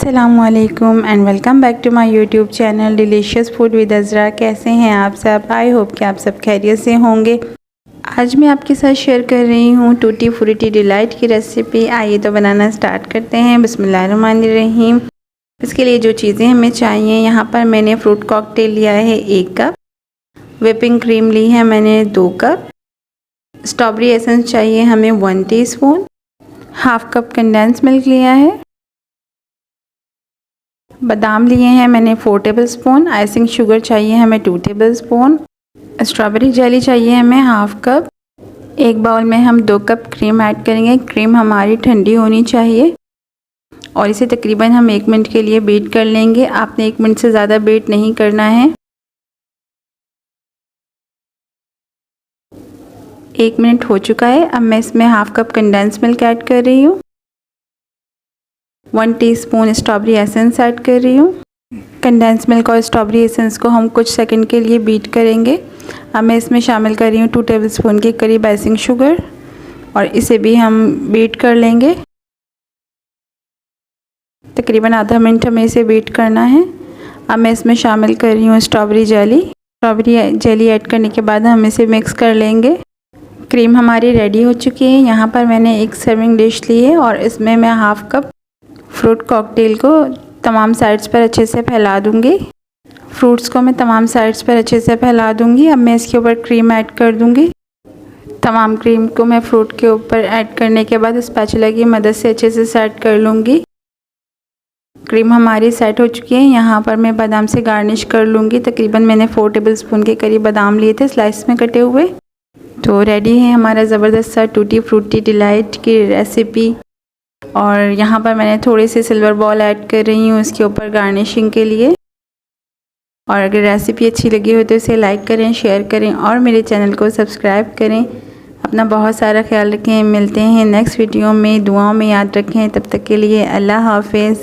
अस्सलामुअलैकुम and welcome back to my YouTube channel delicious food with Azra. कैसे हैं आप सब? आई होप कि आप सब खैरियत से होंगे। आज मैं आपके साथ शेयर कर रही हूँ टूटी फ्रूटी डिलाइट की रेसिपी। आइए तो बनाना स्टार्ट करते हैं। बिस्मिल्लाहिर्रहमानिर्रहीम। इसके लिए जो चीज़ें हमें चाहिए, यहाँ पर मैंने फ्रूट कॉकटेल लिया है 1 कप, व्हिपिंग क्रीम ली है मैंने 2 कप, स्ट्रॉबेरी एसेंस चाहिए हमें 1 teaspoon, half cup condense milk लिया है, बादाम लिए हैं मैंने 4 टेबलस्पून, आइसिंग शुगर चाहिए हमें 2 टेबलस्पून, स्ट्रॉबेरी जेली चाहिए हमें हाफ कप। एक बाउल में हम 2 कप क्रीम ऐड करेंगे। क्रीम हमारी ठंडी होनी चाहिए और इसे तकरीबन हम 1 मिनट के लिए बीट कर लेंगे। आपने 1 मिनट से ज़्यादा बीट नहीं करना है। 1 मिनट हो चुका है। अब मैं इसमें half cup condense milk add कर रही हूँ, 1 टीस्पून स्ट्रॉबेरी एसेंस ऐड कर रही हूँ। कंडेंस मिल्क और स्ट्रॉबेरी एसेंस को हम कुछ सेकंड के लिए बीट करेंगे। अब मैं इसमें शामिल कर रही हूँ 2 टेबलस्पून के करीब आइसिंग शुगर और इसे भी हम बीट कर लेंगे। तकरीबन आधा मिनट हमें इसे बीट करना है। अब मैं इसमें शामिल कर रही हूँ स्ट्रॉबेरी जेली ऐड करने के बाद हम इसे मिक्स कर लेंगे। क्रीम हमारी रेडी हो चुकी है। यहाँ पर मैंने एक सर्विंग डिश ली है और इसमें मैं हाफ कप फ्रूट कॉकटेल को तमाम साइड्स पर अच्छे से फैला दूंगी। फ्रूट्स को मैं तमाम साइड्स पर अच्छे से फैला दूंगी। अब मैं इसके ऊपर क्रीम ऐड कर दूंगी। तमाम क्रीम को मैं फ्रूट के ऊपर ऐड करने के बाद स्पैचुला की मदद से अच्छे से सेट कर लूँगी। क्रीम हमारी सेट हो चुकी है। यहाँ पर मैं बादाम से गार्निश कर लूँगी। तकरीबन मैंने 4 टेबलस्पून के करीब बादाम लिए थे स्लाइस में कटे हुए। तो रेडी है हमारा ज़बरदस्त सा टूटी फ्रूटी डिलाइट की रेसिपी। और यहाँ पर मैंने थोड़े से सिल्वर बॉल ऐड कर रही हूँ इसके ऊपर गार्निशिंग के लिए। और अगर रेसिपी अच्छी लगी हो तो इसे लाइक करें, शेयर करें और मेरे चैनल को सब्सक्राइब करें। अपना बहुत सारा ख्याल रखें। मिलते हैं नेक्स्ट वीडियो में। दुआओं में याद रखें। तब तक के लिए अल्लाह हाफिज़।